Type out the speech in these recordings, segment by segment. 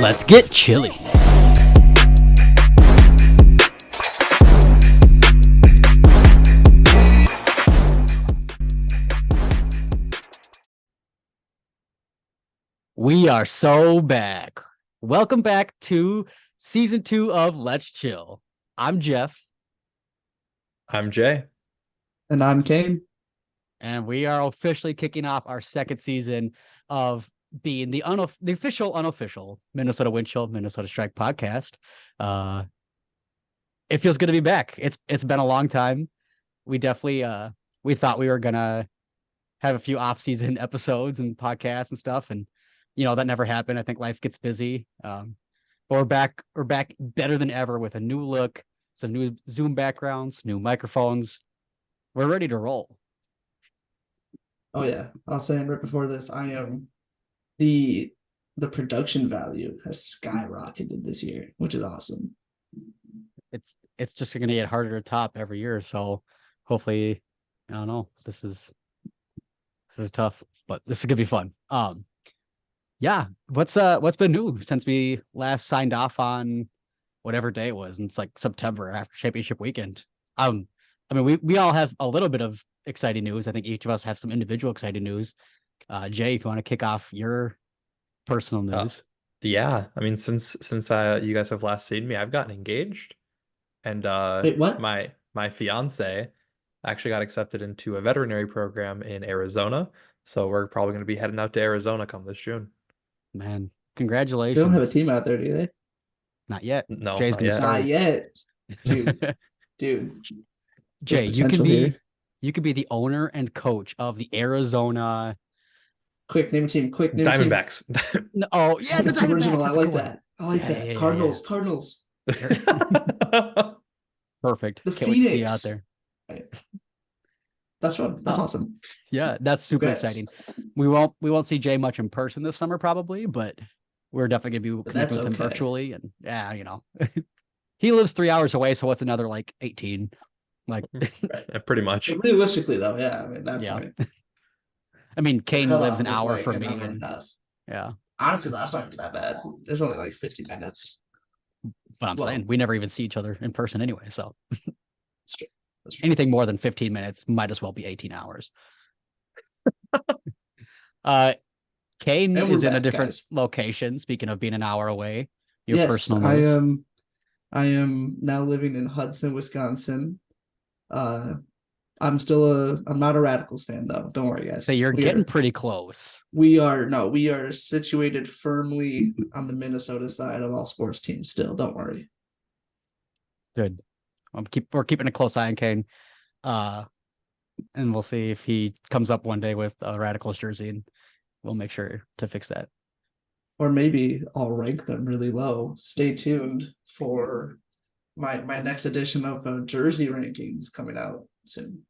Let's get chilly. We are so back. Welcome back to season 2 of Let's Chill. I'm Jeff. I'm Jay. And I'm Kane. And we are officially kicking off our second season of being the official, unofficial Minnesota Wind Chill, Minnesota Strike podcast. It feels good to be back. It's been a long time. We definitely we thought we were gonna have a few off-season episodes and podcasts and stuff, and that never happened. I think life gets busy. But we're back better than ever with a new look, some new Zoom backgrounds, new microphones. We're ready to roll. Oh yeah, I was saying right before this, I am the production value has skyrocketed this year, which is awesome. It's just going to get harder to top every year. So hopefully, I don't know. This is tough, but this is gonna be fun. Yeah. What's been new since we last signed off on whatever day it was? And it's like September after championship weekend. I mean, we all have a little bit of exciting news. I think each of us have some individual exciting news. Jay, if you want to kick off your personal news. Yeah, I mean, since you guys have last seen me, I've gotten engaged, and Wait, what? my fiance actually got accepted into a veterinary program in Arizona, so we're probably going to be heading out to Arizona come this June. Man, They congratulations. don't have a team out there, do they? Not yet. No, Jay's not gonna yet. start. Not yet, dude. Jay, There's you potential here. could be the owner and coach of the Arizona. Quick name a team. Quick name a team. Diamondbacks. No, oh yeah, That's the original. Diamondbacks. I That's a like good one. that. I like that. Yeah. Cardinals. Perfect. The Can't wait to see you Phoenix. out there. Right. That's fun. That's awesome. Yeah, that's super Congrats. exciting. We won't see Jay much in person this summer probably, but we're definitely gonna be But connecting that's with him okay. virtually. And yeah, he lives 3 hours away, so what's another like 18? Like Right, pretty much. But realistically, though, yeah. I mean, that Yeah. point. I mean, Kane cutoff lives an was hour like from an me, hour and and a half. yeah. Honestly, last time was that bad. It's only like 50 minutes. But I'm Well- saying we never even see each other in person anyway. So That's true. That's true. anything more than 15 minutes might as well be 18 hours. Kane And we're is in a back, different guys. location. Speaking of being an hour away, your Yes, personal I news. I am now living in Hudson, Wisconsin. I'm not a Radicals fan though. Don't worry, guys. So you're getting pretty close. We are situated firmly on the Minnesota side of all sports teams still. Don't worry. Good. We're keeping a close eye on Kane. And we'll see if he comes up one day with a Radicals jersey, and we'll make sure to fix that. Or maybe I'll rank them really low. Stay tuned for my next edition of jersey rankings coming out soon.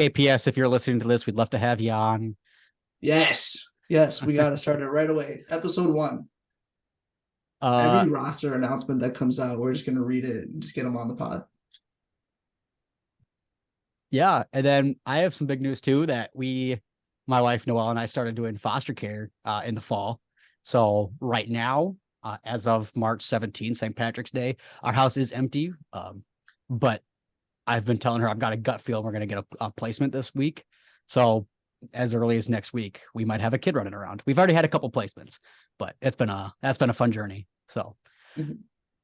APS, if you're listening to this, we'd love to have you on. Yes, we got to start it right away. Episode 1. Every roster announcement that comes out, we're just gonna read it and just get them on the pod. Yeah, and then I have some big news too that my wife Noelle and I started doing foster care in the fall. So right now, as of March 17th, St. Patrick's Day, our house is empty. But I've been telling her I've got a gut feel we're going to get a placement this week. So as early as next week, we might have a kid running around. We've already had a couple placements, but that's been a fun journey. So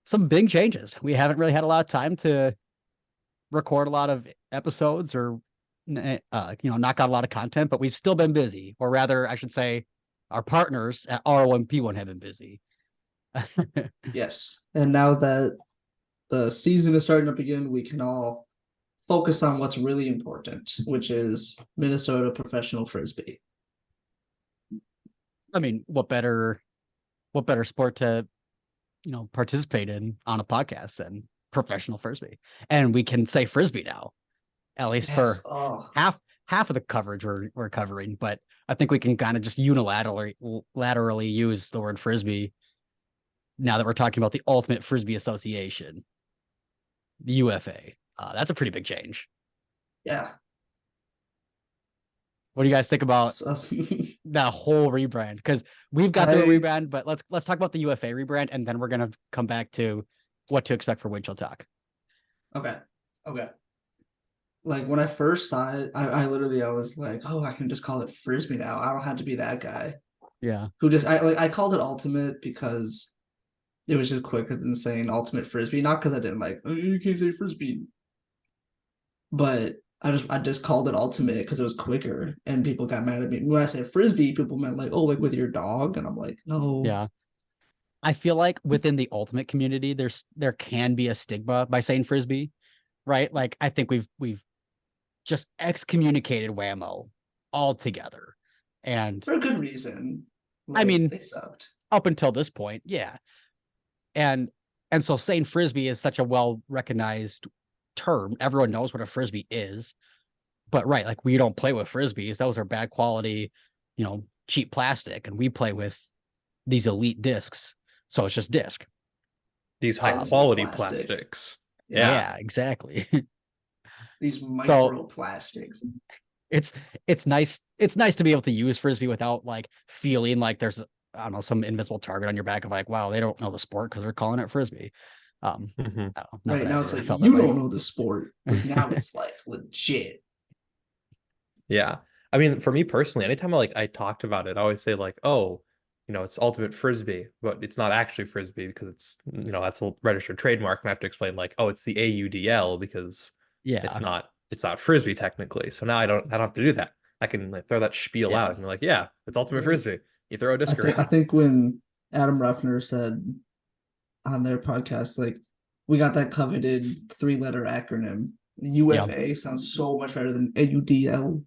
some big changes. We haven't really had a lot of time to record a lot of episodes or knock out a lot of content, but we've still been busy, or rather I should say our partners at R1P1 have been busy. Yes, and now that the season is starting up again, we can all focus on what's really important, which is Minnesota professional Frisbee. I mean, what better sport to participate in on a podcast than professional Frisbee? And we can say Frisbee now, at least for half of the coverage we're covering. But I think we can kind of just unilaterally use the word Frisbee now that we're talking about the Ultimate Frisbee Association, the UFA. That's a pretty big change. Yeah. What do you guys think about So- that whole rebrand? Because we've got through a rebrand, but let's talk about the UFA rebrand, and then we're gonna come back to what to expect for Winchell Talk. Okay. Like when I first saw it, I literally I was like, oh, I can just call it Frisbee now. I don't have to be that guy Yeah. who just I called it Ultimate because it was just quicker than saying Ultimate Frisbee. Not because I didn't like, oh, you can't say Frisbee, but I just called it Ultimate because it was quicker, and people got mad at me when I said Frisbee. People meant like, oh, like with your dog, and I'm like, no. Yeah. I feel like within the Ultimate community, there can be a stigma by saying Frisbee, right? Like I think we've just excommunicated Whammo altogether. And For a good reason. I mean, they sucked. up until this point, yeah. And so saying Frisbee is such a well-recognized term. Everyone knows what a Frisbee is. But right, like we don't play with Frisbees. Those are bad quality, cheap plastic. And we play with these elite discs. So it's just disc. These high Expensive quality plastic. plastics. Yeah, exactly. These So microplastics. it's nice. It's nice to be able to use Frisbee without like feeling like there's I don't know some invisible target on your back of like, wow, they don't know the sport because they're calling it Frisbee. I don't know. Not Right that now I it's really like felt you that way. don't know the sport because now it's like legit. Yeah. I mean, for me personally, anytime I talked about it, I always say like, oh, it's Ultimate Frisbee, but it's not actually Frisbee because it's, that's a registered trademark. And I have to explain like, oh, it's the AUDL because Yeah, it's not Frisbee technically. So now I don't have to do that. I can like, throw that spiel yeah, out and be like, yeah, it's Ultimate Frisbee. You throw a disc I around. think when Adam Ruffner said on their podcast, like we got that coveted 3-letter acronym. UFA sounds so much better than AUDL.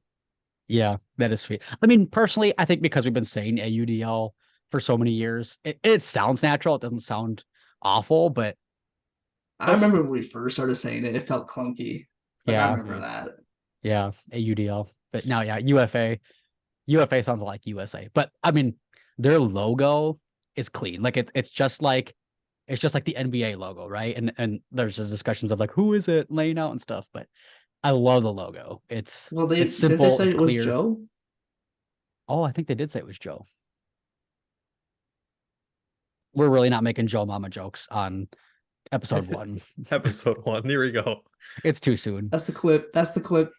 yeah. That is sweet. I mean, personally, I think because we've been saying AUDL for so many years, it sounds natural. It doesn't sound awful, but I remember when we first started saying it, it felt clunky. Like I yeah, remember that. yeah, AUDL. But now, yeah, UFA. UFA sounds like USA, but I mean, their logo is clean. Like it's just like the NBA logo, right? And there's just discussions of like who is it laying out and stuff, but I love the logo. It's Well, it's didn't they simple, say it's it was clear. Joe? Oh, I think they did say it was Joe. We're really not making Joe Mama jokes on episode 1. Episode 1. Here we go. It's too soon. That's the clip. That's the clip.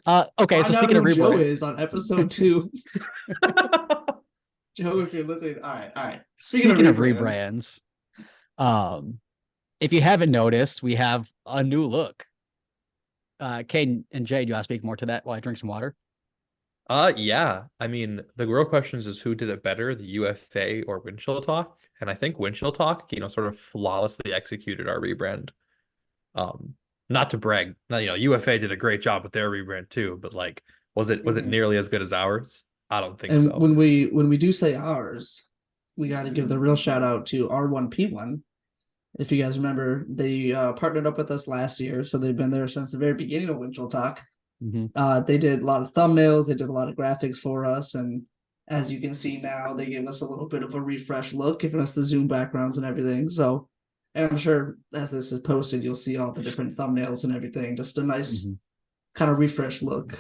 Okay, so Find out speaking of who Joe rebrands, is on episode 2. Joe, if you're listening, all right. speaking of rebrands, if you haven't noticed, we have a new look. Kane and Jay, do you want to speak more to that while I drink some water? Yeah. I mean, the real question is who did it better, the UFA or Winchell Talk? And I think Winchell Talk, sort of flawlessly executed our rebrand. Um, Not to brag, UFA did a great job with their rebrand too, but like, was it nearly as good as ours? I don't think And so. when we do say ours, we got to give the real shout out to R1P1. If you guys remember, they partnered up with us last year, so they've been there since the very beginning of Winchell Talk. They did a lot of thumbnails, they did a lot of graphics for us, and as you can see now, they gave us a little bit of a refresh look, giving us the Zoom backgrounds and everything. So, and I'm sure as this is posted, you'll see all the different thumbnails and everything. Just a nice kind of refresh look.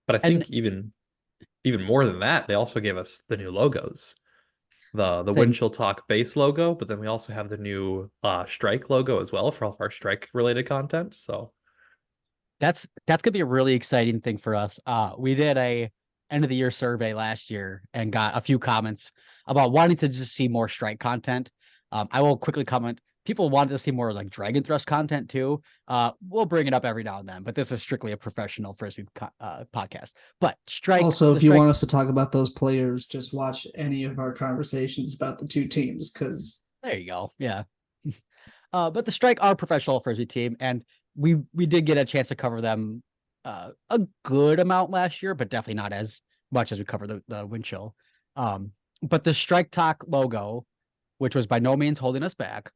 But I think even more than that, they also gave us the new logos. The Winchell Talk base logo, but then we also have the new Strike logo as well for all of our Strike related content. So that's gonna be a really exciting thing for us. We did a end of the year survey last year and got a few comments about wanting to just see more Strike content. I will quickly comment. People wanted to see more like Dragon Thrust content too. We'll bring it up every now and then, but this is strictly a professional Frisbee podcast. But Strike. Also, if you want us to talk about those players, just watch any of our conversations about the two teams, because there you go. Yeah. But the Strike are a professional Frisbee team, and we did get a chance to cover them a good amount last year, but definitely not as much as we cover the Winchell. But the Strike Talk logo, which was by no means holding us back,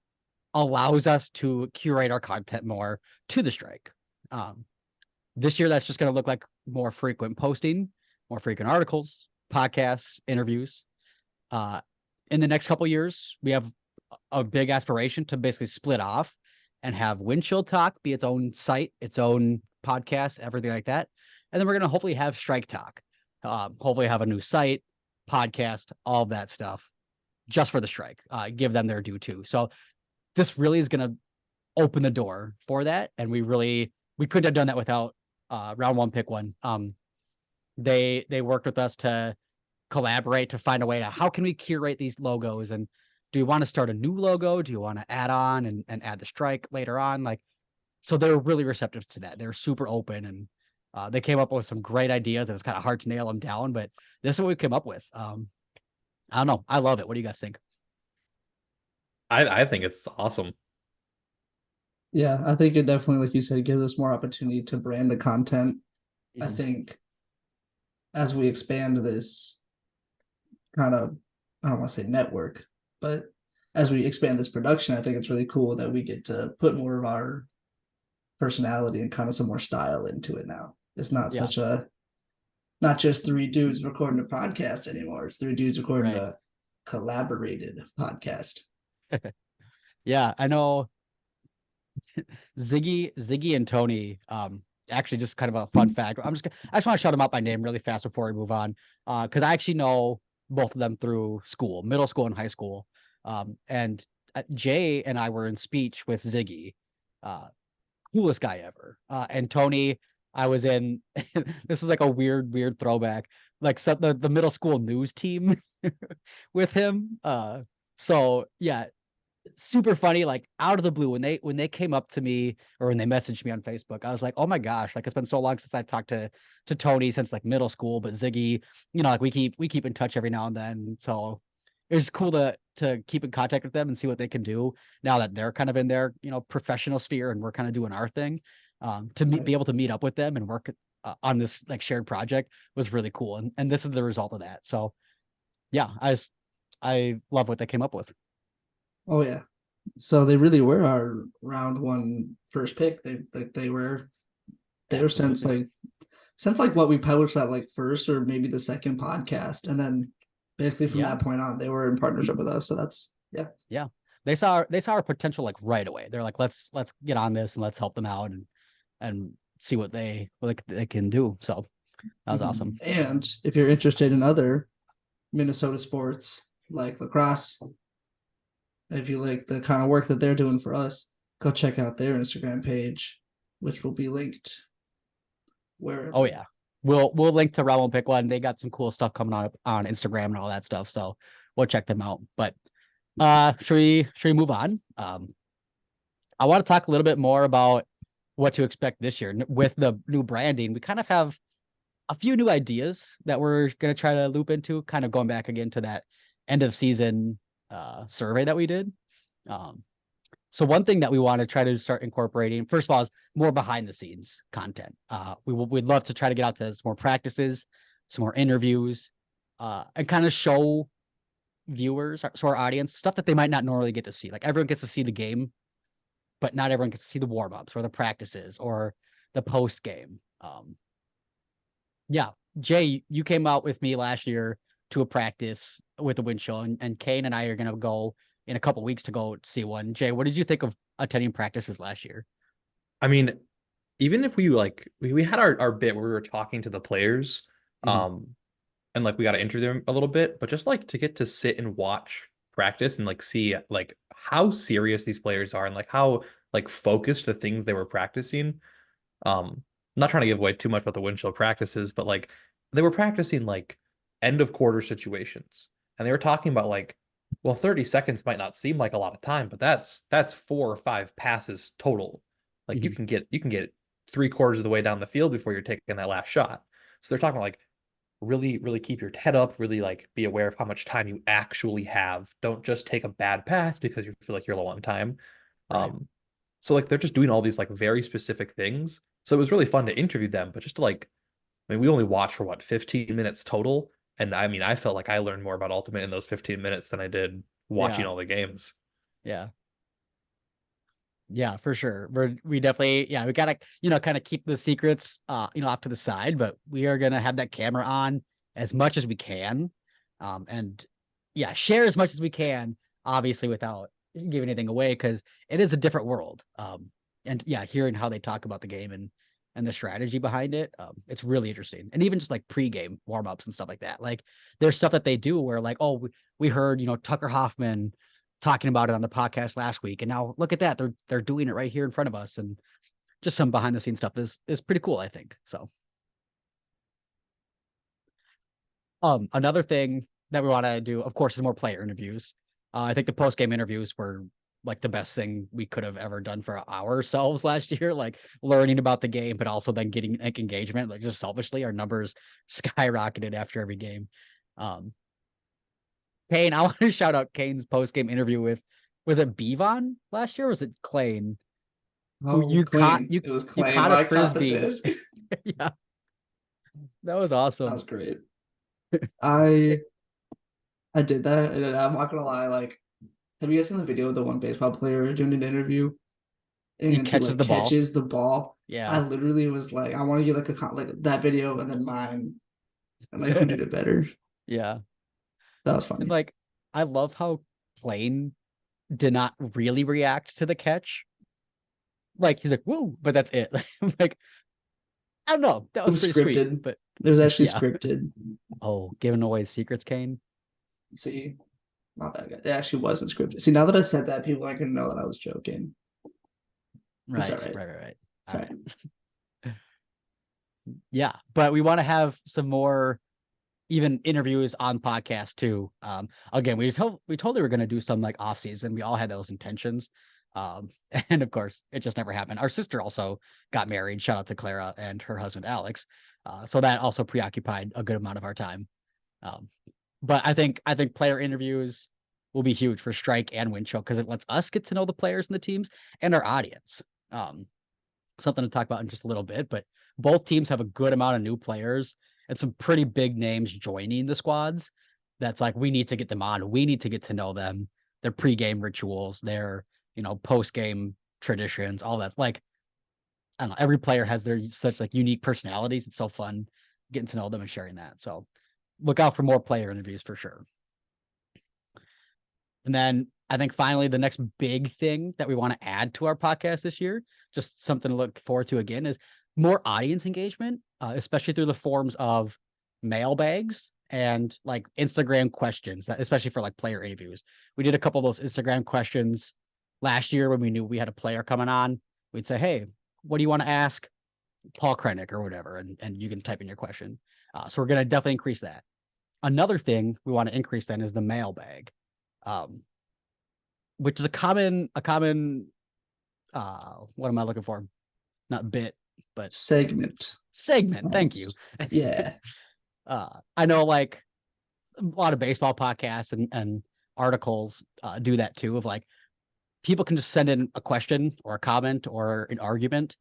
allows us to curate our content more to the Strike. This year, that's just going to look like more frequent posting, more frequent articles, podcasts, interviews. In the next couple years, we have a big aspiration to basically split off and have Windshield Talk be its own site, its own podcast, everything like that. And then we're gonna hopefully have Strike Talk. Hopefully have a new site, podcast, all of that stuff, just for the strike. Give them their due too. So this really is gonna open the door for that, and we couldn't have done that without round one pick one. They worked with us to collaborate to find a way to how can we curate these logos, and do you want to start a new logo? Do you want to add on and add the strike later on? Like, so they're really receptive to that. They're super open, and they came up with some great ideas. It was kind of hard to nail them down, but this is what we came up with. I don't know. I love it. What do you guys think? I think it's awesome. Yeah, I think it definitely, like you said, gives us more opportunity to brand the content. I Mhm. think as we expand this kind of, I don't want to say network, but as we expand this production, I think it's really cool that we get to put more of our personality and kind of some more style into it now. It's not Yeah, such a, not just three dudes recording a podcast anymore. It's three dudes recording right. a collaborated podcast. Yeah, I know Ziggy and Tony. Actually, just kind of a fun fact. I just want to shout them out by name really fast before we move on. Because I actually know both of them through school, middle school and high school. And Jay and I were in speech with Ziggy. Coolest guy ever. And Tony, I was in. This is like a weird throwback. Like the middle school news team with him. So yeah, super funny, like out of the blue when they came up to me or when they messaged me on Facebook. I was like, oh my gosh, like it's been so long since I've talked to Tony since like middle school, but Ziggy, like we keep in touch every now and then. So it was cool to keep in contact with them and see what they can do now that they're kind of in their professional sphere and we're kind of doing our thing. Be able to meet up with them and work on this like shared project was really cool, and this is the result of that. So yeah, I love what they came up with. Oh yeah. So they really were our round one first pick. They were there Absolutely. since like what we published that like first or maybe the second podcast, and then basically from Yeah. that point on they were in partnership with us. So that's yeah. Yeah. They saw our potential like right away. They're like, let's get on this and let's help them out and see what they can do. So that was awesome. And if you're interested in other Minnesota sports like lacrosse, if you like the kind of work that they're doing for us, go check out their Instagram page, which will be linked wherever. Oh yeah. We'll link to Realm Pick One. They got some cool stuff coming up on Instagram and all that stuff. So we'll check them out. But should we move on? I want to talk a little bit more about what to expect this year with the new branding. We kind of have a few new ideas that we're going to try to loop into, kind of going back again to that end of season survey that we did. So one thing that we want to try to start incorporating, first of all, is more behind the scenes content. We'd love to try to get out to some more practices, some more interviews, and kind of show viewers, so our audience, stuff that they might not normally get to see. Like everyone gets to see the game, but not everyone gets to see the warm ups or the practices or the post game. Yeah, Jay, you came out with me last year to a practice with the wind chill, and Kane and I are gonna go in a couple weeks to go see one. Jay, what did you think of attending practices last year? I mean, even if we like we had our bit where we were talking to the players, Mhm. and like we got to interview them a little bit, but just like to get to sit and watch practice and like see like how serious these players are and like how like focused the things they were practicing. I'm not trying to give away too much about the wind chill practices, but like they were practicing like end of quarter situations. And they were talking about like, well, 30 seconds might not seem like a lot of time, but that's 4 or 5 passes total. Like Mhm. you can get 3/4 of the way down the field before you're taking that last shot. So they're talking about like really keep your head up, really like be aware of how much time you actually have. Don't just take a bad pass because you feel like you're low on time. Right. Um, so like they're just doing all these like very specific things. So it was really fun to interview them, but just to like, I mean, we only watched for what, 15 minutes total. And I mean, I felt like I learned more about Ultimate in those 15 minutes than I did watching Yeah. all the games. Yeah. Yeah, for sure. We definitely, yeah, we gotta, kind of keep the secrets off to the side, but we are gonna have that camera on as much as we can. And yeah, share as much as we can, obviously without, give anything away because it is a different world. And yeah, hearing how they talk about the game and the strategy behind it, it's really interesting. And even just like pregame warm-ups and stuff like that. Like there's stuff that they do where like, oh, we heard, Tucker Hoffman talking about it on the podcast last week, and now look at that. They're doing it right here in front of us. And just some behind the scenes stuff is pretty cool, I think. So another thing that we want to do, of course, is more player interviews. I think the post-game interviews were like the best thing we could have ever done for ourselves last year, like learning about the game, but also then getting like engagement. Like just selfishly, our numbers skyrocketed after every game. Kane, I want to shout out Kane's post-game interview with, was it Bevan last year? Or was it Clane? Who Oh, you caught Clean. It was you Clean. caught When a I caught the Frisbee. disc. Yeah, that was That awesome. was great. I did that, and I'm not gonna lie. Like, have you guys seen the video of the one baseball player doing an interview, and he catches like the ball. catches the ball? Yeah. I literally was like, I want to get like that video and then mine, and like who did it better? Yeah. That was funny. And like, I love how Plain did not really react to the catch. Like he's like, whoa, but that's it. Like, I don't know. That It was was pretty scripted. sweet. But It was actually yeah. scripted. Oh, giving away secrets, Kane. See, not bad. It actually wasn't scripted. See, now that I said that, people aren't gonna know that I was joking. Right, all right. right. It's all right. Yeah, but we want to have some more even interviews on podcast too. Again, we told we were going to do some like off season. We all had those intentions. And of course it just never happened. Our sister also got married. Shout out to Clara and her husband, Alex. So that also preoccupied a good amount of our time. But I think player interviews will be huge for Strike and Windchill because it lets us get to know the players and the teams and our audience. Something to talk about in just a little bit, but both teams have a good amount of new players and some pretty big names joining the squads. That's like, we need to get them on. We need to get to know them, their pregame rituals, their, post-game traditions, all that. Like, I don't know, every player has their such like unique personalities. It's so fun getting to know them and sharing that. So look out for more player interviews for sure. And then I think finally the next big thing that we want to add to our podcast this year, just something to look forward to again, is more audience engagement, especially through the forms of mailbags and like Instagram questions, especially for like player interviews. We did a couple of those Instagram questions last year when we knew we had a player coming on. We'd say, hey, what do you want to ask Paul Krennic or whatever? And you can type in your question. So we're going to definitely increase that. Another thing we want to increase then is the mailbag. Which is a common what am I looking for? Not bit, but segment. Thank you. Yeah. I know like a lot of baseball podcasts and articles do that too, of like people can just send in a question or a comment or an argument,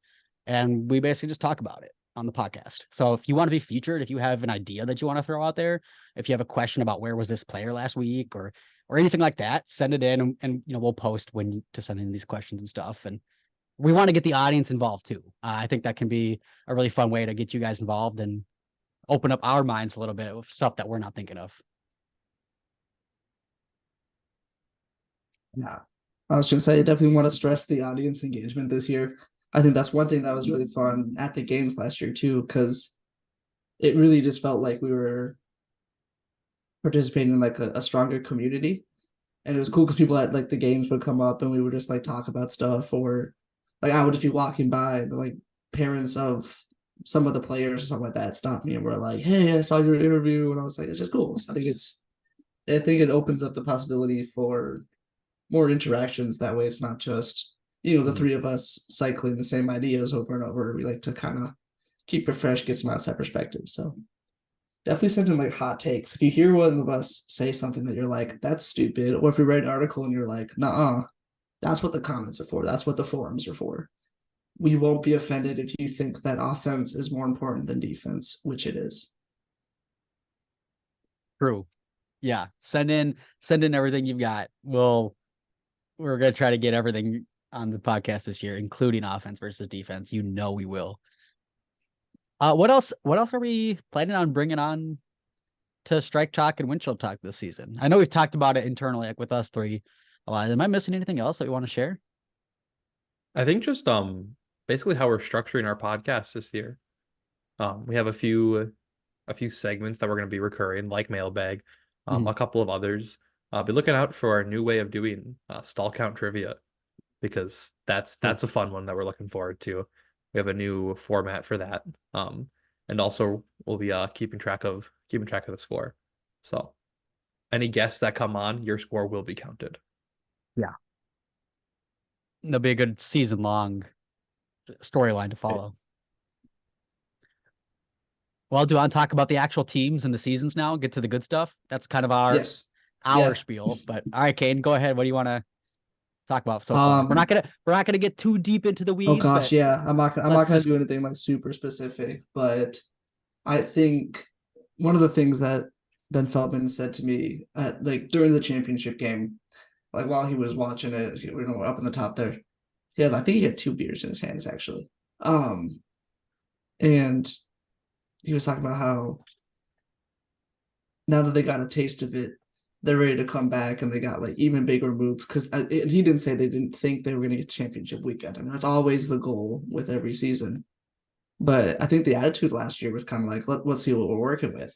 and we basically just talk about it on the podcast. So if you want to be featured, if you have an idea that you want to throw out there, if you have a question about where was this player last week or anything like that, send it in and we'll post when to send in these questions and stuff. And we want to get the audience involved too. I think that can be a really fun way to get you guys involved and open up our minds a little bit with stuff that we're not thinking of. Yeah. I was gonna say, I definitely want to stress the audience engagement this year. I think that's one thing that was really fun at the games last year too, because it really just felt like we were participating in like a stronger community. And it was cool because people at like the games would come up and we would just like talk about stuff, or like I would just be walking by and like parents of some of the players or something like that stopped me and were like, hey, I saw your interview. And I was like, it's just cool. So I think it opens up the possibility for more interactions that way. It's not just, the three of us cycling the same ideas over and over. We like to kind of keep it fresh, get some outside perspective. So definitely something like hot takes. If you hear one of us say something that you're like, that's stupid, or if you write an article and you're like, nah, that's what the comments are for. That's what the forums are for. We won't be offended if you think that offense is more important than defense, which it is. True. Yeah. Send in everything you've got. We're going to try to get everything on the podcast this year, including offense versus defense. We will. What else are we planning on bringing on to Strike Talk and Windshield Talk this season? I know we've talked about it internally, like with us three, Am I missing anything else that we want to share? I think just basically how we're structuring our podcast this year. We have a few segments that we're going to be recurring, like mailbag, Mhm. a couple of others. Be looking out for our new way of doing stall count trivia, because Cool. that's a fun one that we're looking forward to. We have a new format for that. And also we'll be keeping track of the score. So any guests that come on, your score will be counted. Yeah. There'll be a good season long storyline to follow. Well, do you want to talk about the actual teams and the seasons now? Get to the good stuff. That's kind of our Yes. our Yeah. spiel. But all right, Kane, go ahead. What do you want to talk about so far? We're not Um. gonna we're not gonna get too deep into the Oh weeds, gosh, but yeah. I'm not let's gonna just do anything like super specific, but I think one of the things that Ben Feldman said to me at like during the championship game, like while he was watching it, up in the top there, I think he had two beers in his hands actually. Um, and he was talking about how now that they got a taste of it, they're ready to come back and they got like even bigger moves because he didn't say they didn't think they were going to get championship weekend. I mean, that's always the goal with every season. But I think the attitude last year was kind of like, let's see what we're working with.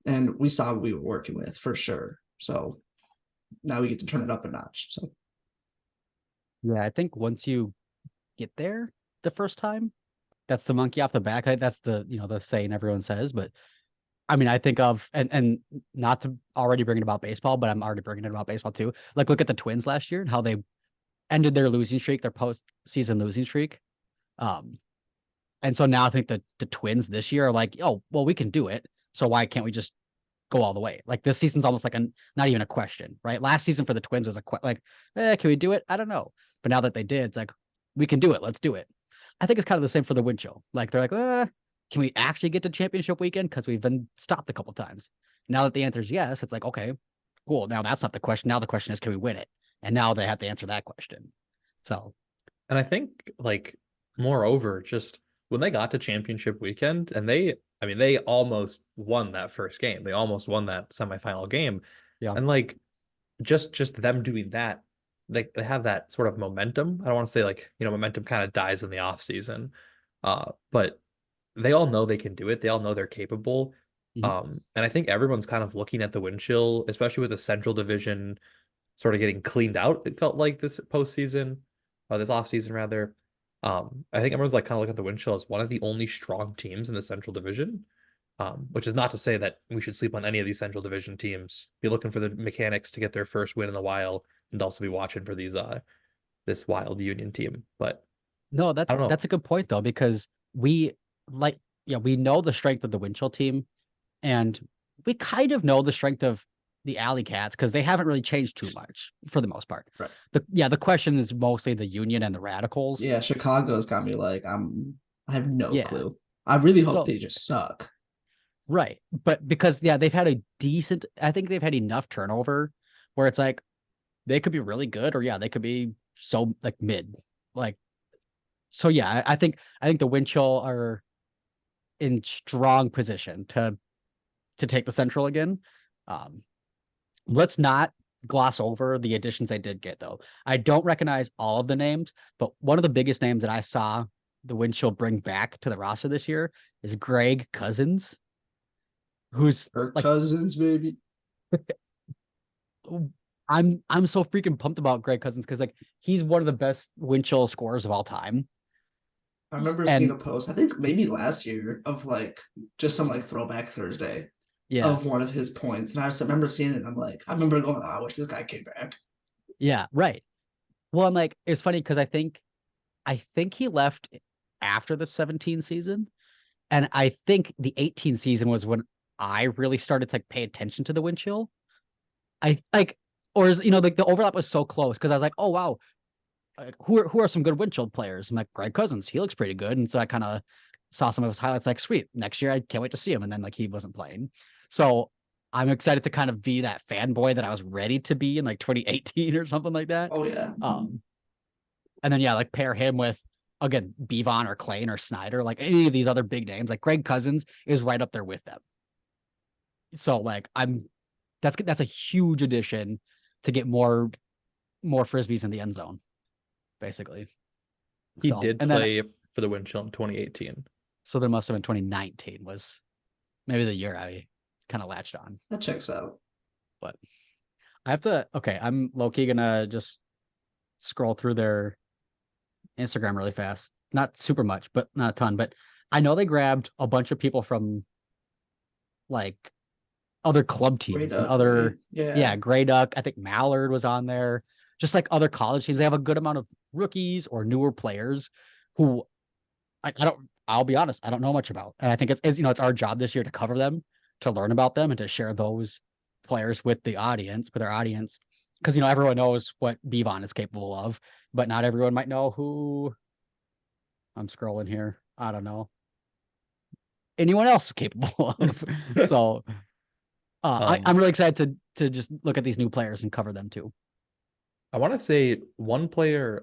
And we saw what we were working with for sure. So now we get to turn it up a notch. So yeah, I think once you get there the first time, that's the monkey off the back. That's the saying everyone says, but I mean, I think of and not to already bring it about baseball, but I'm already bringing it about baseball too. Like, look at the Twins last year and how they ended their losing streak, their postseason losing streak. Um, and so now I think that the Twins this year are like, oh, well, we can do it. So why can't we just go all the way? Like this season's almost like not even a question, right? Last season for the Twins was can we do it? I don't know. But now that they did, it's like we can do it. Let's do it. I think it's kind of the same for the wind chill. Like they're like, can we actually get to championship weekend? Because we've been stopped a couple times. Now that the answer is yes, it's like, okay, cool. Now that's not the question. Now the question is, can we win it? And now they have to answer that question. So And I think like moreover, just when they got to championship weekend and I mean, they almost won that first game. They almost won that semifinal game. yeah, And like just them doing that, they have that sort of momentum. I don't want to say like, momentum kind of dies in the off season. But they all know they can do it. They all know they're capable. mhm. And I think everyone's kind of looking at the wind chill, especially with the Central Division sort of getting cleaned out. It felt like this postseason, this offseason rather. I think everyone's like kind of looking at the wind chill as one of the only strong teams in the Central Division. Which is not to say that we should sleep on any of these Central Division teams. Be looking for the Mechanics to get their first win in a while, and also be watching for this Wild Union team. But No, I that's don't know. that's a good point though, because we like we know the strength of the wind chill team, and we kind of know the strength of the Alley Cats because they haven't really changed too much for the most part. right. The question is mostly the Union and the Radicals. Yeah, Chicago's got me like I have no Yeah. clue. I really hope So they just suck. right. But because they've had a decent I think they've had enough turnover where it's like they could be really good or they could be so like mid. Like so I think the wind chill are in strong position to take the Central again. Um, let's not gloss over the additions they did get, though. I don't recognize all of the names, but one of the biggest names that I saw the Windshield bring back to the roster this year is Greg Cousins, who's Kirk like Cousins, baby. I'm so freaking pumped about Greg Cousins because like he's one of the best Windshield scorers of all time. I remember seeing And a post, I think maybe last year, of like just some like throwback Thursday yeah, of one of his points. And I just remember seeing it and I'm like, I remember going, oh, I wish this guy came back. yeah, right. Well, I'm like, it's funny because I think he left after the 17 season. And I think the 18 season was when I really started to like pay attention to the wind chill. I like, or is like the overlap was so close because I was like, oh wow, like, who are some good wind chill players? I'm like Greg Cousins, he looks pretty good, and so I kind of saw some of his highlights. Like, sweet, next year I can't wait to see him. And then like he wasn't playing, so I'm excited to kind of be that fanboy that I was ready to be in like 2018 or something like that. Oh yeah. Um, and then like pair him with again Bevon or Klein or Snyder, like any of these other big names. Like Greg Cousins is right up there with them. So like that's a huge addition to get more more Frisbees in the end zone, basically. He So, did and then, play for the Wind Chill in 2018. so there must have been 2019 was maybe the year I kind of latched on. That checks out. But I have to, okay, I'm low-key gonna just scroll through their Instagram really fast. Not super much, but not a ton. But I know they grabbed a bunch of people from like other club Great teams and up, right? other, Yeah. Grey Duck. I think Mallard was on there. Just like other college teams. They have a good amount of rookies or newer players who I don't, I'll be honest, I don't know much about. And I think it's it's our job this year to cover them, to learn about them and to share those players with the audience, with our audience. Because everyone knows what Bevon is capable of, but not everyone might know who I'm scrolling here. I don't know anyone else capable of. So I'm really excited to just look at these new players and cover them too. I want to say one player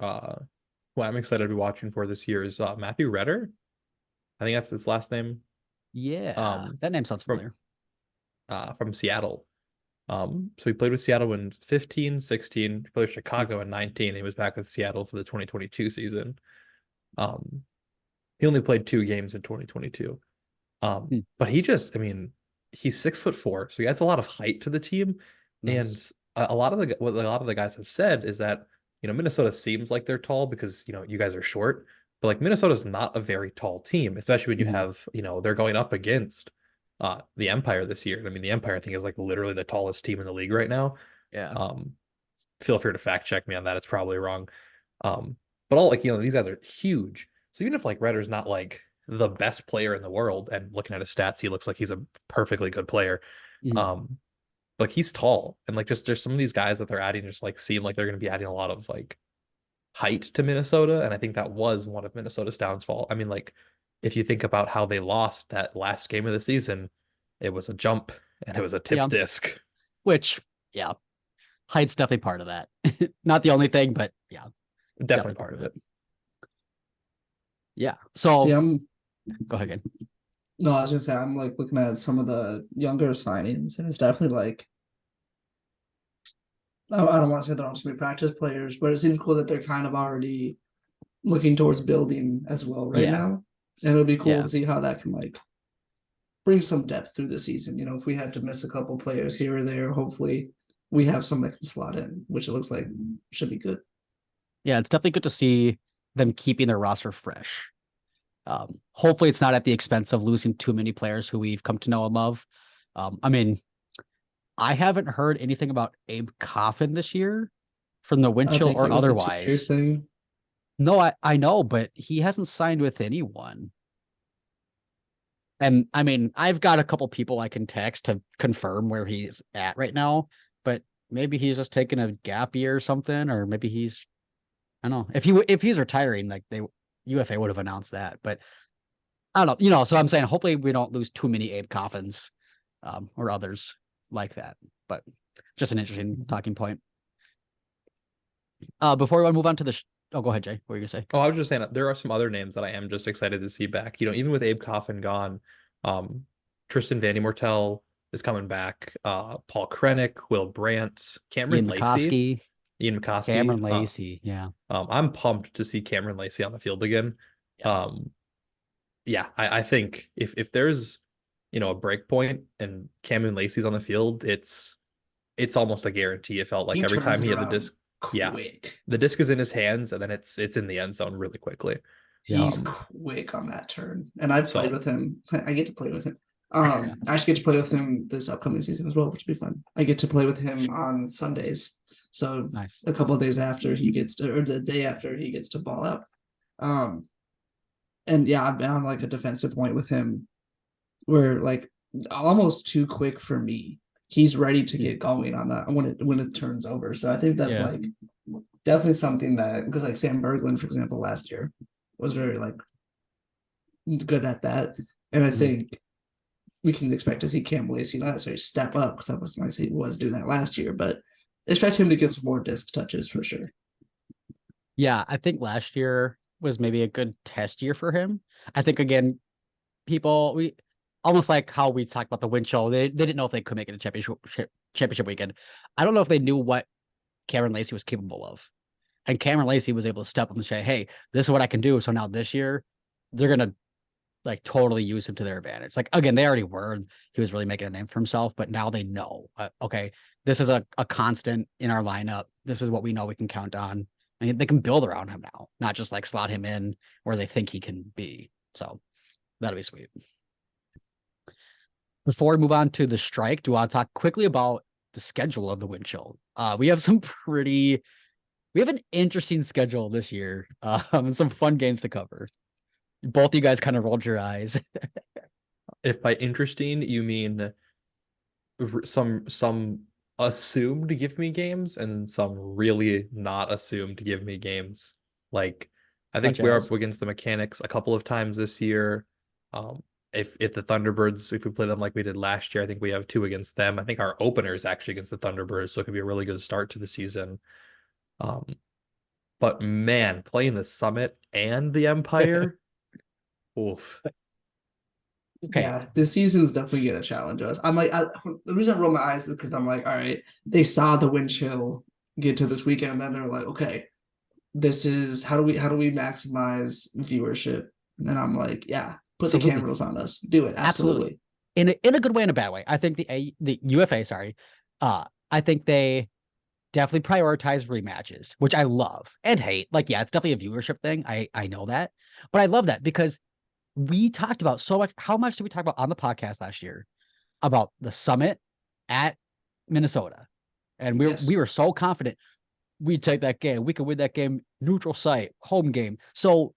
who I'm excited to be watching for this year is Matthew Redder. I think that's his last name. Yeah, that name sounds familiar. From Seattle. So he played with Seattle in 15, 16, he played with Chicago in 19, and he was back with Seattle for the 2022 season. He only played 2 games in 2022. But he's 6'4", so he adds a lot of height to the team. Nice. And a lot of the guys have said is that Minnesota seems like they're tall because you guys are short, but like Minnesota's not a very tall team, especially when you have they're going up against the Empire this year. I mean, the Empire I think is like literally the tallest team in the league right now. Yeah. Feel free to fact check me on that. It's probably wrong. But all these guys are huge. So even if like Redder's not like the best player in the world, and looking at his stats, he looks like he's a perfectly good player. Like he's tall, and like just there's some of these guys that they're adding just like seem like they're going to be adding a lot of like height to Minnesota, and I think that was one of Minnesota's downfall. I mean, like if you think about how they lost that last game of the season, it was a jump and it was a tip disc. Which, height's definitely part of that. Not the only thing, but definitely part of it. Yeah. So See, go ahead again. No, I was gonna say I'm like looking at some of the younger signings, and it's definitely like I don't want to say they're all just gonna be practice players, but it seems cool that they're kind of already looking towards building as well right now. And it'll be cool to see how that can like bring some depth through the season. If we had to miss a couple players here or there, hopefully we have some that can slot in, which it looks like should be good. Yeah, it's definitely good to see them keeping their roster fresh. Hopefully it's not at the expense of losing too many players who we've come to know and love. I mean, I haven't heard anything about Abe Coffin this year from the Winchell or otherwise. No, I know, but he hasn't signed with anyone. And I mean, I've got a couple people I can text to confirm where he's at right now, but maybe he's just taking a gap year or something, or maybe I don't know. If he's retiring, like UFA would have announced that, but I don't know. So I'm saying hopefully we don't lose too many Abe Coffins or others like that. But just an interesting talking point. Before we move on to the go ahead, Jay. What were you gonna say? Oh, I was just saying there are some other names that I am just excited to see back. Even with Abe Coffin gone, Tristan Van Mortel is coming back. Paul Krennic, Will Brandt, Cameron Lacey. Ian McCoskey. Cameron Lacey, yeah. I'm pumped to see Cameron Lacey on the field again. I think if there's a break point and Cameron Lacey's on the field, it's almost a guarantee. It felt like every time he had the disc, the disc is in his hands and then it's in the end zone really quickly. He's quick on that turn, and I've played with him. I get to play with him. I actually get to play with him this upcoming season as well, which will be fun. I get to play with him on Sundays. So nice. A couple of days after he gets to, or the day after he gets to ball out. And I've been on like a defensive point with him where like almost too quick for me. He's ready to get going on that when it turns over. So I think that's like definitely something that, because like Sam Berglund, for example, last year was very like good at that. And I think we can expect to see Cam Lacey not necessarily step up, because that was nice he was doing that last year, but expect him to get some more disc touches for sure. Yeah, I think last year was maybe a good test year for him. I think again, we almost like how we talked about the Winchell, they didn't know if they could make it a championship weekend. I don't know if they knew what Cameron Lacey was capable of. And Cameron Lacey was able to step up and say, hey, this is what I can do. So now this year, they're going to like totally use him to their advantage. Like, again, they already were. He was really making a name for himself, but now they know, okay, this is a constant in our lineup. This is what we know we can count on. And they can build around him now, not just like slot him in where they think he can be. So that'll be sweet. Before we move on to the strike, do you want to talk quickly about the schedule of the wind chill? We have an interesting schedule this year. And some fun games to cover. Both of you guys kind of rolled your eyes. If by interesting you mean some assumed to give me games and some really not assumed to give me games. Like I think we're up against the Mechanics a couple of times this year. If the Thunderbirds, if we play them like we did last year, I think we have 2 against them. I think our opener is actually against the Thunderbirds, so it could be a really good start to the season. But man, playing the Summit and the Empire, oof. Okay. Yeah, this season's definitely gonna challenge us. I'm like, the reason I roll my eyes is because I'm like, all right, they saw the wind chill get to this weekend, and then they're like, okay, this is how do we maximize viewership? And I'm like, yeah, put absolutely. The cameras on us, do it absolutely. In a good way and a bad way. I think the UFA, sorry, I think they definitely prioritize rematches, which I love and hate. Like, yeah, it's definitely a viewership thing. I know that, but I love that because we talked about so much. How much did we talk about on the podcast last year about the Summit at Minnesota? And we were so confident we'd take that game. We could win that game, neutral site, home game. So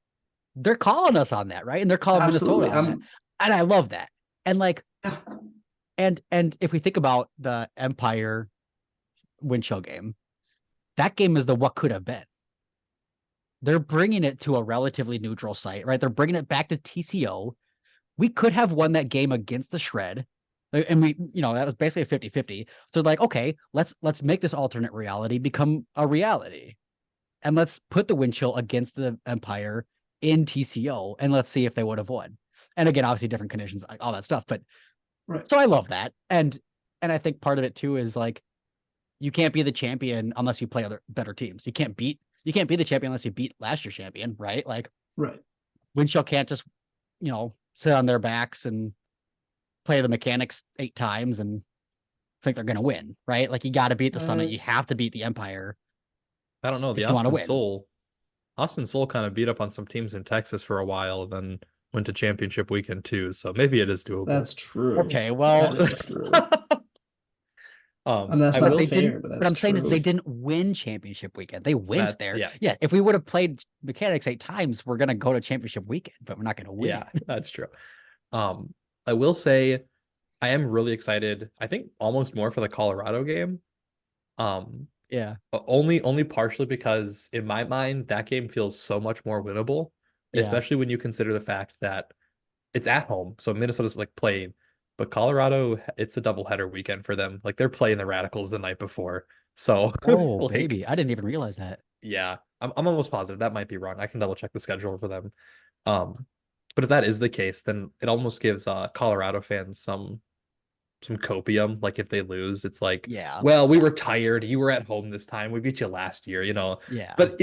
they're calling us on that, right? And they're calling absolutely. Minnesota on that. And I love that. And like, yeah. and if we think about the Empire wind chill game, that game is the what could have been. They're bringing it to a relatively neutral site, right? They're bringing it back to TCO. We could have won that game against the Shred. And we, that was basically a 50-50. So like, okay, let's make this alternate reality become a reality. And let's put the wind chill against the Empire in TCO and let's see if they would have won. And again, obviously different conditions, all that stuff. But right. So I love that. And I think part of it too is like, you can't be the champion unless you play other better teams. You can't be the champion unless you beat last year's champion, right? Like, right. Wind chill can't just, sit on their backs and play the Mechanics 8 times and think they're going to win, right? Like, you got to beat the Summit. You have to beat the Empire. I don't know. The Austin Soul kind of beat up on some teams in Texas for a while, and then went to championship weekend too. So maybe it is doable. That's true. Okay, well. And that's not fair, but I'm saying is they didn't win championship weekend. They went there. Yeah. If we would have played Mechanics 8 times, we're gonna go to championship weekend, but we're not gonna win. Yeah, that's true. I will say I am really excited. I think almost more for the Colorado game. Yeah. Only partially because in my mind that game feels so much more winnable, especially when you consider the fact that it's at home. So Minnesota's like playing. But Colorado, it's a doubleheader weekend for them. Like they're playing the Radicals the night before. So like, baby, I didn't even realize that. Yeah, I'm almost positive that might be wrong. I can double check the schedule for them. But if that is the case, then it almost gives Colorado fans some copium. Like if they lose, it's like, well, we were tired. You were at home this time. We beat you last year, Yeah. But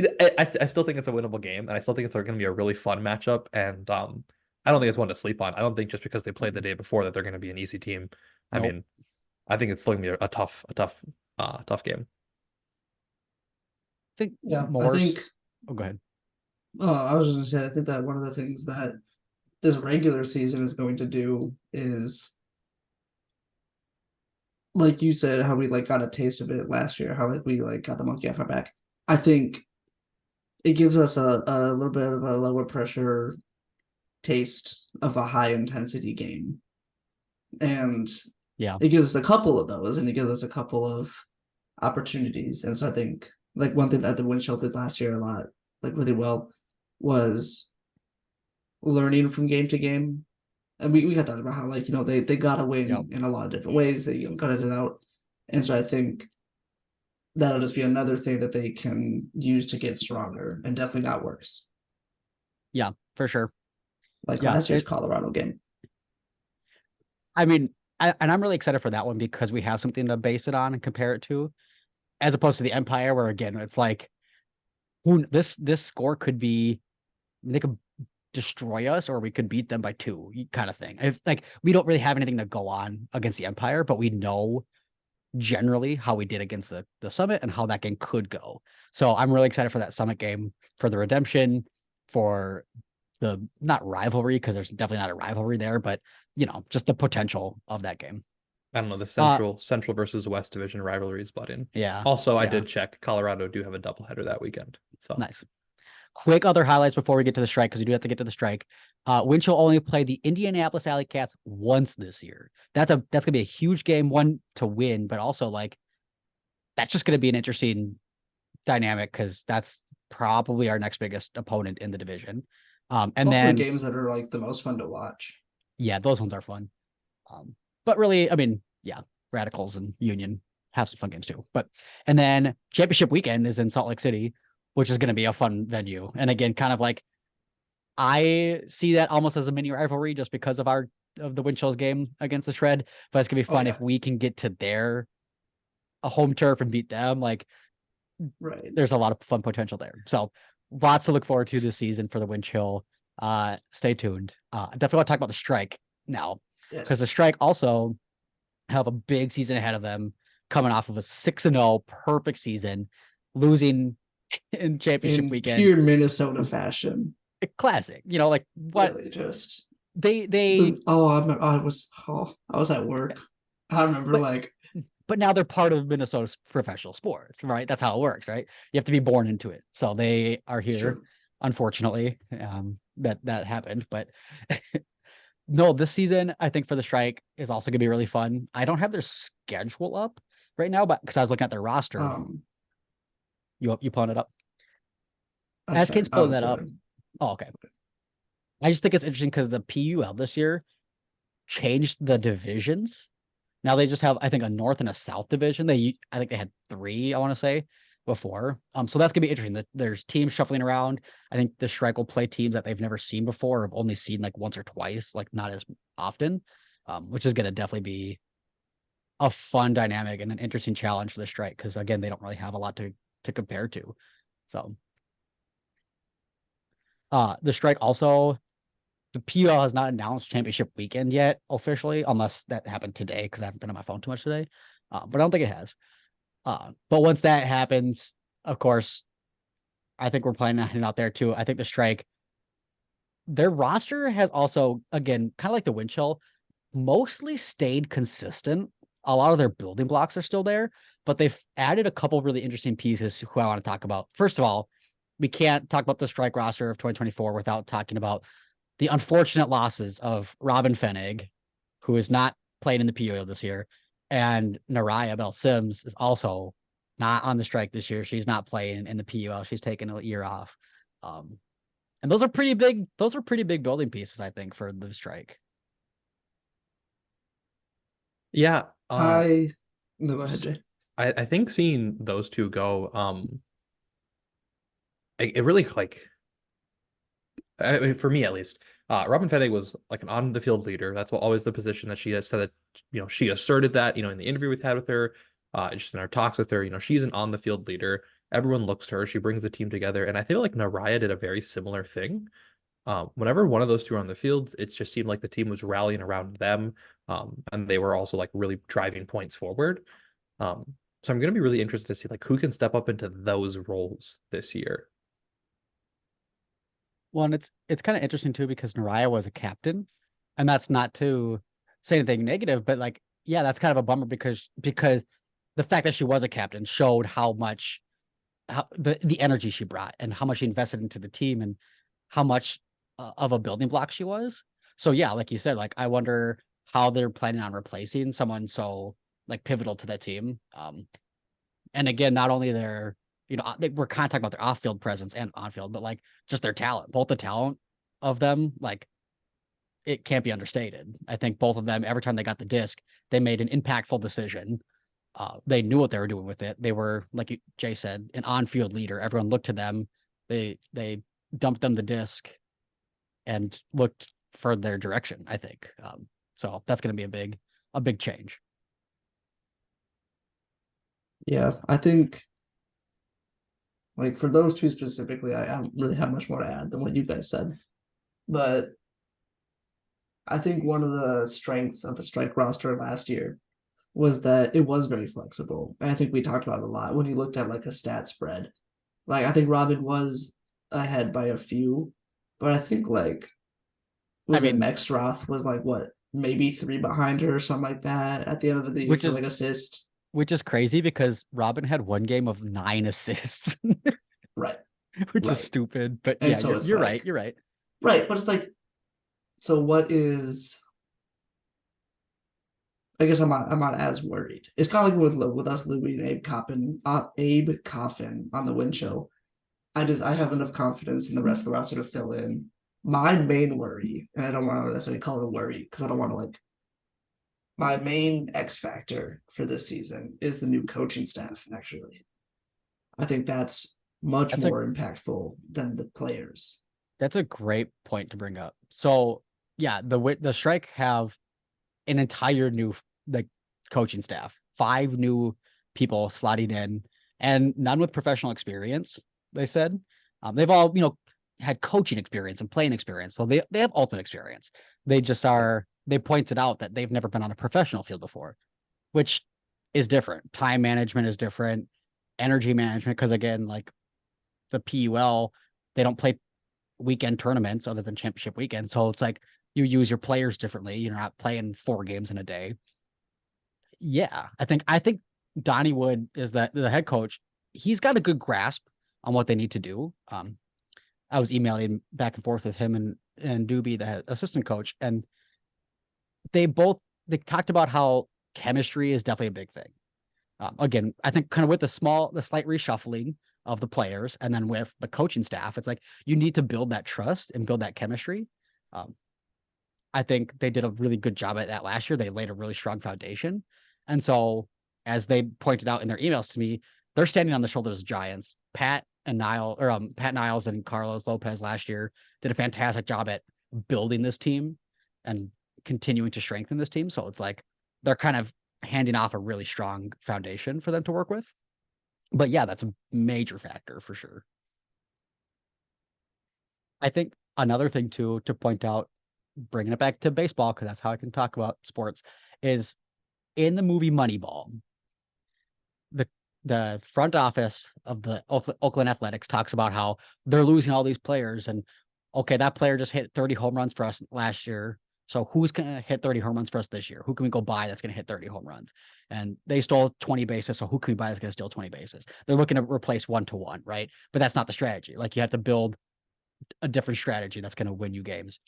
I still think it's a winnable game, and I still think it's going to be a really fun matchup. And I don't think it's one to sleep on. I don't think just because they played the day before that they're going to be an easy team. I mean, I think it's still going to be a tough game. I think Oh, go ahead. I was just going to say, I think that one of the things that this regular season is going to do is, like you said, how we like got a taste of it last year, how like we like got the monkey off our back. I think it gives us a little bit of a lower pressure taste of a high intensity game, and it gives us a couple of those, and it gives us a couple of opportunities. And so I think like one thing that the wind chill did last year a lot, like really well, was learning from game to game. And we got talking about how like they got to win in a lot of different ways. They got it out, and so I think that'll just be another thing that they can use to get stronger and definitely not worse. Yeah, for sure. Like last year's Colorado game. I mean, and I'm really excited for that one because we have something to base it on and compare it to. as opposed to the Empire, where again it's like, who this score could be, they could destroy us or we could beat them by 2 kind of thing. If like we don't really have anything to go on against the Empire, but we know generally how we did against the Summit and how that game could go. So I'm really excited for that Summit game, for the redemption, for the not rivalry, because there's definitely not a rivalry there, but just the potential of that game. I don't know, the Uh, Central versus West Division rivalry is budding. yeah. Also, I Yeah. did check. Colorado do have a doubleheader that weekend. So Nice. Quick other highlights before we get to the strike, because we do have to get to the strike. Winchell only played the Indianapolis Alley Cats once this year. That's gonna be a huge game, one to win, but also like that's just gonna be an interesting dynamic because that's probably our next biggest opponent in the division. And also then the games that are like the most fun to watch. yeah, those ones are fun. But really, I mean, yeah, Radicals and Union have some fun games too. And then championship weekend is in Salt Lake City, which is going to be a fun venue. And again, kind of like I see that almost as a mini rivalry just because of the Winchell's game against the Shred. But it's gonna be fun if we can get to their a home turf and beat them. Like, right, there's a lot of fun potential there. So lots to look forward to this season for the Winchell. Stay tuned. Definitely want to talk about the strike now, because the strike also have a big season ahead of them, coming off of a 6-0 perfect season, losing in championship weekend, pure Minnesota fashion. Classic. Like what really just they I was at work. I remember but now they're part of Minnesota's professional sports, right? That's how it works, right? You have to be born into it. So they are here, unfortunately. That happened, but no, this season I think for the strike is also gonna be really fun. I don't have their schedule up right now, but because I was looking at their roster. You pulling it up? As Kane's pulling that up. Oh, okay. I just think it's interesting because the PUL this year changed the divisions. Now they just have, I think, a North and a South division. I think they had 3, I want to say, before. So that's gonna be interesting. There's teams shuffling around. I think the Shrike will play teams that they've never seen before, or have only seen like once or twice, like not as often. Which is gonna definitely be a fun dynamic and an interesting challenge for the Strike, because again, they don't really have a lot to compare to. So the Strike also, the PUL has not announced championship weekend yet officially, unless that happened today, because I haven't been on my phone too much today. But I don't think it has. But once that happens, of course, I think we're planning on heading out there too. I think the Strike, their roster has also, again, kind of like the Winchell, mostly stayed consistent. A lot of their building blocks are still there, but they've added a couple really interesting pieces who I want to talk about. First of all, we can't talk about the Strike roster of 2024 without talking about the unfortunate losses of Robin Fenig, who is not playing in the PUL this year, and Naraya Bell Sims is also not on the Strike this year. She's not playing in the PUL. She's taking a year off. And those are pretty big. Those are pretty big building pieces, I think, for the Strike. Yeah. No, go ahead, Jay. I think seeing those two go, it really like, I mean, for me at least, Robin Fennig was like an on the field leader. That's always the position that she has said that, she asserted that, in the interview we've had with her, just in our talks with her, she's an on the field leader. Everyone looks to her. She brings the team together. And I feel like Naraya did a very similar thing. Whenever one of those two were on the field, it just seemed like the team was rallying around them. And they were also like really driving points forward. So I'm going to be really interested to see like who can step up into those roles this year. Well, and it's kind of interesting too, because Naraya was a captain, and that's not to say anything negative, but like, yeah, that's kind of a bummer because the fact that she was a captain showed how much the energy she brought and how much she invested into the team and how much of a building block she was. So yeah, like you said, like I wonder how they're planning on replacing someone so like pivotal to that team. And again, not only their, we're kind of talking about their off-field presence and on-field, but like just their talent, both the talent of them, like it can't be understated. I think both of them, every time they got the disc, they made an impactful decision. They knew what they were doing with it. They were, like Jay said, an on-field leader. Everyone looked to them. They dumped them the disc and looked for their direction, I think. So that's going to be a big change. Yeah, I think like for those two specifically, I don't really have much more to add than what you guys said. But I think one of the strengths of the strike roster last year was that it was very flexible. And I think we talked about it a lot when you looked at like a stat spread. Like I think Robin was ahead by a few, but I think like I was it mean, Mexroth was like what maybe three behind her or something like that at the end of the day which for is like assist. which is crazy because Robin had one game of 9 assists, Right, which is right. stupid. But And yeah, so you're it's you're right. like You're right. right, but it's like so what is I guess I'm not as worried. It's kind of like with us Louis and Abe Coffin on the win show. I have enough confidence in the rest of the roster to fill in. My main worry, and I don't want to necessarily call it a worry because I don't want to like my main X factor for this season is the new coaching staff, actually. I think that's much That's a more impactful than the players. that's a great point to bring up. So yeah, the strike have an entire new like coaching staff, 5 new people slotting in, and none with professional experience. They said they've all had coaching experience and playing experience, so they have ultimate experience. They just are. They pointed out that they've never been on a professional field before, which is different. Time management is different, energy management because again, like the PUL, they don't play weekend tournaments other than championship weekend, so it's like you use your players differently. You're not playing 4 games in a day. Yeah, I think Donnie Wood is the head coach. He's got a good grasp on what they need to do. I was emailing back and forth with him and Doobie, the assistant coach, and they talked about how chemistry is definitely a big thing. Again, I think kind of with the slight reshuffling of the players, and then with the coaching staff, it's like you need to build that trust and build that chemistry. Um, I think they did a really good job at that last year. They laid a really strong foundation. And so, as they pointed out in their emails to me, they're standing on the shoulders of giants. Pat Niles and Carlos Lopez last year did a fantastic job at building this team and continuing to strengthen this team. So it's like they're kind of handing off a really strong foundation for them to work with. But yeah, that's a major factor for sure. I think another thing to point out, bringing it back to baseball because that's how I can talk about sports, is in the movie Moneyball, the the front office of the Oakland Athletics talks about how they're losing all these players, and okay, that player just hit 30 home runs for us last year. So who's gonna hit 30 home runs for us this year? Who can we go buy that's gonna hit 30 home runs? And they stole 20 bases, so who can we buy that's gonna steal 20 bases? They're looking to replace 1-to-1, right? But that's not the strategy. Like you have to build a different strategy that's gonna win you games.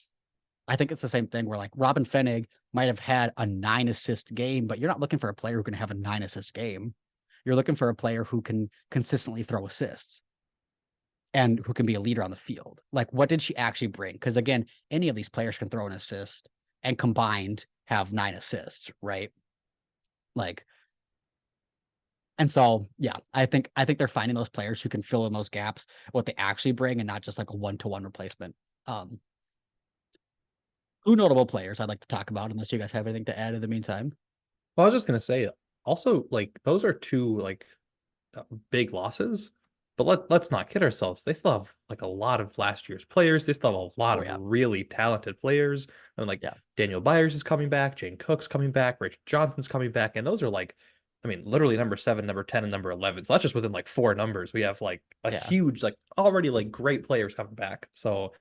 I think it's the same thing where like Robin Fennig might have had a 9 assist game, but you're not looking for a player who can have a 9 assist game. You're looking for a player who can consistently throw assists and who can be a leader on the field. Like, what did she actually bring? Because again, any of these players can throw an assist and combined have 9 assists, right? Like, and so yeah, I think they're finding those players who can fill in those gaps, what they actually bring, and not just like a 1-to-1 replacement. Um, two notable players I'd like to talk about, unless you guys have anything to add in the meantime. Well, I was just gonna say, also, like those are two like big losses, but let's not kid ourselves. They still have like a lot of last year's players. They still have a lot Oh of yeah, really talented players. And like yeah, Daniel Byers is coming back, Jane Cook's coming back, Rachel Johnson's coming back, and those are like, I mean, literally number 7, number 10, and number 11. So that's just within like 4 numbers. We have like a yeah, huge, like already like great players coming back. So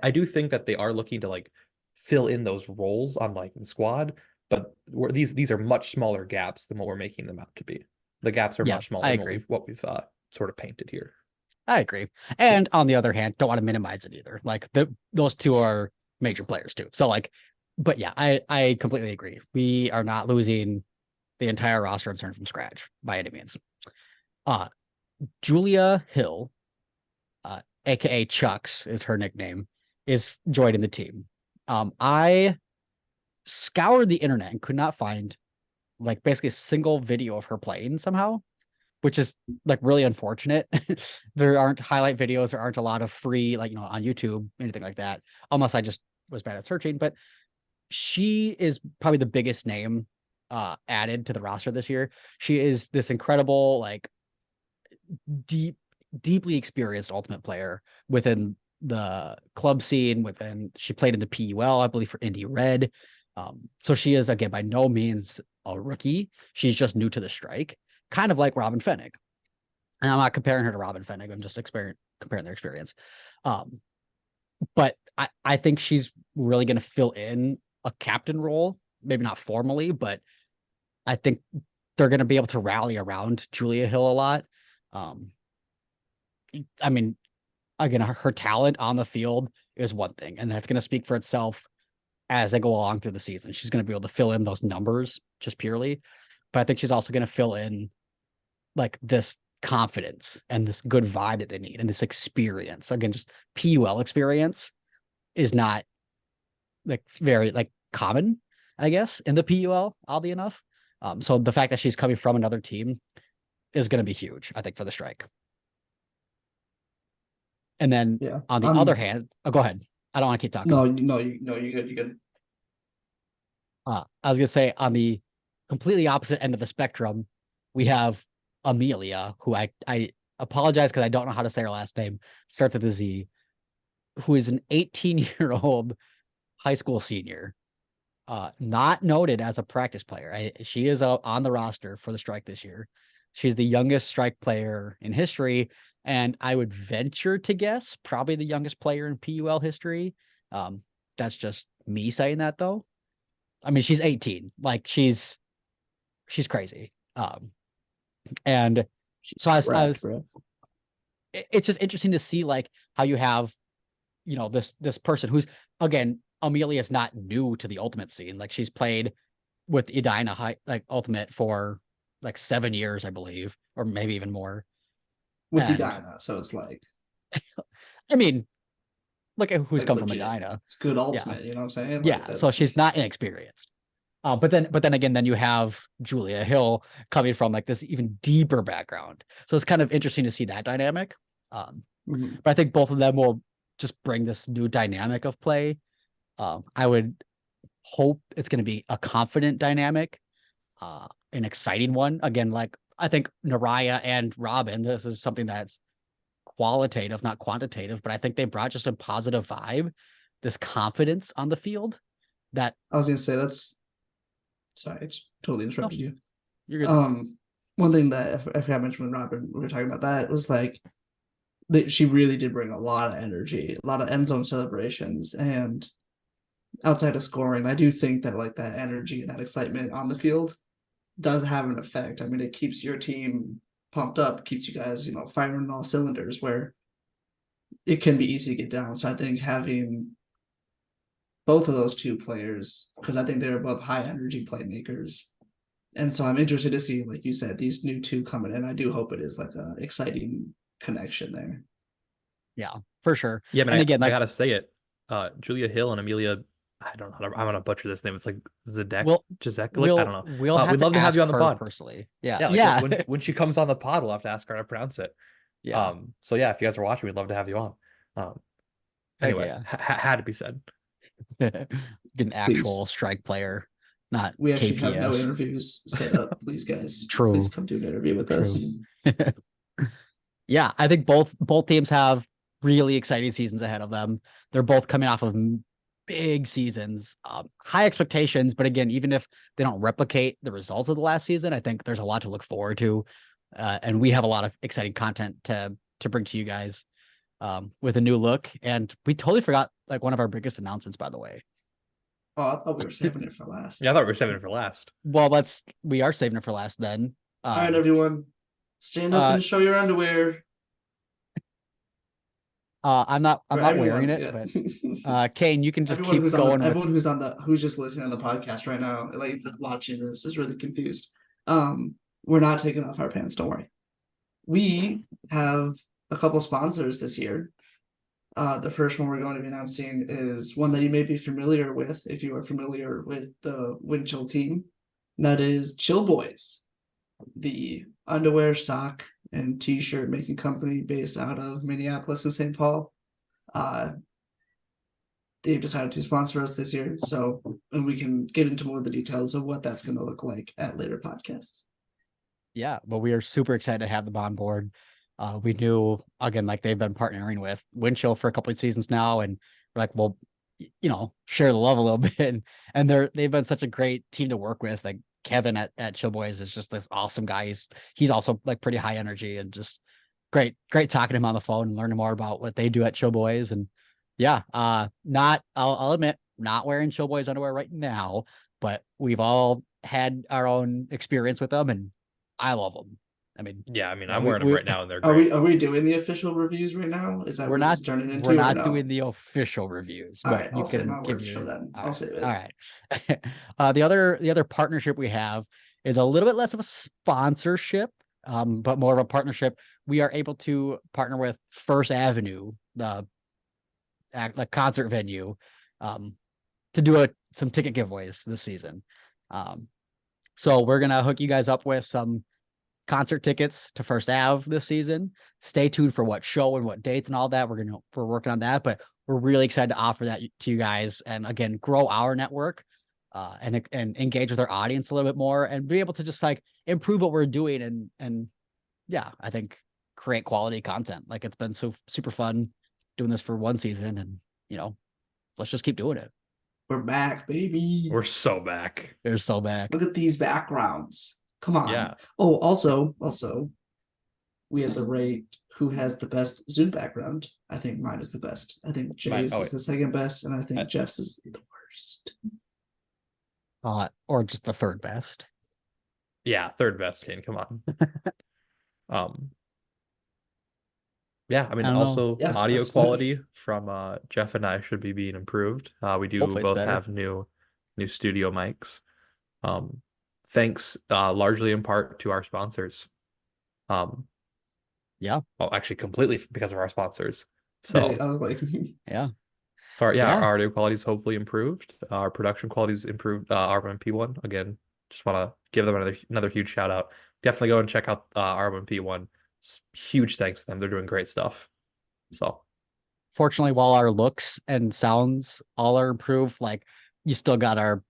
I do think that they are looking to like fill in those roles on like the squad, but these are much smaller gaps than what we're making them out to be. The gaps are yeah. much I smaller than what agree. we've sort of painted here. I agree. And on the other hand, don't want to minimize it either. Like those two are major players too. So like, but yeah, I completely agree. We are not losing the entire roster and starting from scratch by any means. Uh Julia Hill, aka Chucks is her nickname, is joining the team. I scoured the internet and could not find like basically a single video of her playing somehow, which is like really unfortunate. There aren't highlight videos, there aren't a lot of free, like, on YouTube, anything like that, unless I just was bad at searching. But she is probably the biggest name added to the roster this year. She is this incredible, like deeply experienced ultimate player within the club scene. She played in the PUL, I believe, for Indy Red. So she is, again, by no means a rookie. She's just new to the strike, kind of like Robin Fennig. And I'm not comparing her to Robin Fennig. I'm just comparing their experience. But I think she's really going to fill in a captain role, maybe not formally, but I think they're going to be able to rally around Julia Hill a lot. I mean, again, her talent on the field is one thing, and that's going to speak for itself as they go along through the season. She's going to be able to fill in those numbers just purely, but I think she's also going to fill in like this confidence and this good vibe that they need and this experience. Again, just PUL experience is not like very like common, I guess, in the PUL, oddly enough. So the fact that she's coming from another team is going to be huge, I think, for the strike. And then on the other hand, go ahead. I don't want to keep talking. No, you're good. You're good. I was gonna say on the completely opposite end of the spectrum, we have Amelia, who I apologize because I don't know how to say her last name. Starts with a Z, who is an 18-year-old high school senior, not noted as a practice player. She is on the roster for the strike this year. She's the youngest strike player in history, and I would venture to guess probably the youngest player in PUL history. That's just me saying that, though. I mean, she's 18. Like she's crazy. And so it's just interesting to see like how you have, this person who's, again, Amelia is not new to the ultimate scene. Like she's played with Edina Ultimate for like 7 years, I believe, or maybe even more. With Edina, so it's like, I mean, look at who's like come legit. from Edina. It's good ultimate, you know what I'm saying? Yeah, so she's not inexperienced. But then again, then you have Julia Hill coming from like this even deeper background. So it's kind of interesting to see that dynamic. But I think both of them will just bring this new dynamic of play. I would hope it's going to be a confident dynamic, an exciting one. Again, like I think Naraya and Robin, this is something that's qualitative, not quantitative, but I think they brought just a positive vibe, this confidence on the field that I was going to say sorry, I just totally interrupted you. You're good. One thing that I forgot to mention when Robin, we were talking about that, was like she really did bring a lot of energy, a lot of end zone celebrations, and outside of scoring, I do think that like that energy and that excitement on the field does have an effect. I mean, it keeps your team pumped up, keeps you guys, firing on all cylinders, where it can be easy to get down. So I think having both of those two players, because I think they're both high energy playmakers. And so I'm interested to see, like you said, these new two coming in. I do hope it is like an exciting connection there. Yeah, for sure. Yeah, but and again, I gotta say it. Julia Hill and Amelia, I don't know. I'm gonna butcher this name. It's like Zedek, I don't know. We'd love to have you on the pod personally. Yeah. When she comes on the pod, we'll have to ask her how to pronounce it. Yeah. So yeah, if you guys are watching, we'd love to have you on. Anyway, had to be said. An actual strike player, not we actually KPS. have no interviews set up. Please, guys, True. Please come do an interview with us. Yeah, I think both teams have really exciting seasons ahead of them. They're both coming off of big seasons, high expectations. But again, even if they don't replicate the results of the last season, I think there's a lot to look forward to, and we have a lot of exciting content to bring to you guys with a new look. And we totally forgot like one of our biggest announcements, by the way. Oh, I thought we were saving it for last. Yeah, I thought we were saving it for last. Well, we are saving it for last then. All right, everyone, stand up and show your underwear. I'm not wearing it, but Kane, you can just keep going. Everyone who's just listening on the podcast right now, like watching this, is really confused. We're not taking off our pants. Don't worry. We have a couple sponsors this year. The first one we're going to be announcing is one that you may be familiar with if you are familiar with the Winchell team. And that is Chill Boys, the underwear, sock, and t-shirt making company based out of Minneapolis and St. Paul. They've decided to sponsor us this year. So and we can get into more of the details of what that's going to look like at later podcasts. Yeah, but we are super excited to have them on board. We knew, again, like they've been partnering with Windchill for a couple of seasons now, and we're like, well, share the love a little bit. And they've been such a great team to work with. Like Kevin at Chill Boys is just this awesome guy. He's also like pretty high energy and just great talking to him on the phone and learning more about what they do at Chill Boys. And yeah, I'll admit, not wearing Chill Boys underwear right now, but we've all had our own experience with them, and I love them. I mean, yeah, I mean, I'm wearing them right now, and they're Are great. we doing the official reviews right now? Is that we're what not it's turning into? we're not no? doing the official reviews, All but right, you I'll save can my give words for your them. all I'll right. save it. All right. The other partnership we have is a little bit less of a sponsorship, but more of a partnership. We are able to partner with First Avenue, the concert venue, to do some ticket giveaways this season. So we're gonna hook you guys up with some concert tickets to First Ave this season. Stay tuned for what show and what dates and all that. We're working on that, but we're really excited to offer that to you guys, and again, grow our network, and engage with our audience a little bit more, and be able to just like improve what we're doing, and yeah, I think create quality content. Like it's been so super fun doing this for one season, and let's just keep doing it. We're back, baby. We're so back. They're so back. Look at these backgrounds. Come on. Yeah. Oh, also, we had to rate who has the best Zoom background. I think mine is the best. I think Jay's is the second best, and I think Jeff's is the worst. Or just the third best. Yeah, third best, Kane. Come on. Yeah, I mean, also audio quality from Jeff and I should be being improved. We do Hopefully both have new studio mics. Thanks largely in part to our sponsors. Yeah. Well, actually completely because of our sponsors. So I was like, yeah. Sorry, yeah, our audio quality is hopefully improved. Our production quality is improved. R1P1, again, just want to give them another huge shout out. Definitely go and check out R1P1. Huge thanks to them. They're doing great stuff. So, fortunately, while our looks and sounds all are improved, like you still got our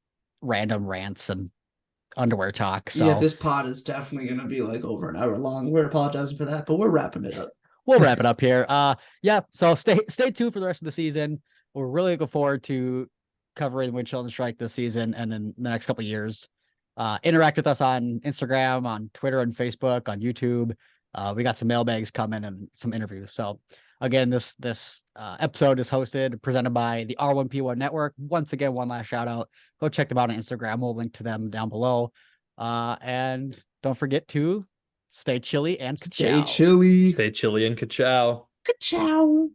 random rants and underwear talk. So yeah, this pod is definitely going to be like over an hour long. We're apologizing for that, but we're wrapping it up. We'll wrap it up here. Yeah. So stay tuned for the rest of the season. We're really looking forward to covering Windchill and Strike this season and in the next couple of years. Interact with us on Instagram, on Twitter, and Facebook, on YouTube. We got some mailbags coming and some interviews. So again, this episode is presented by the R1P1 Network. Once again, one last shout out. Go check them out on Instagram. We'll link to them down below. And don't forget to stay chilly and ka-chow. Stay chilly. Stay chilly and ka-chow. Ka-chow.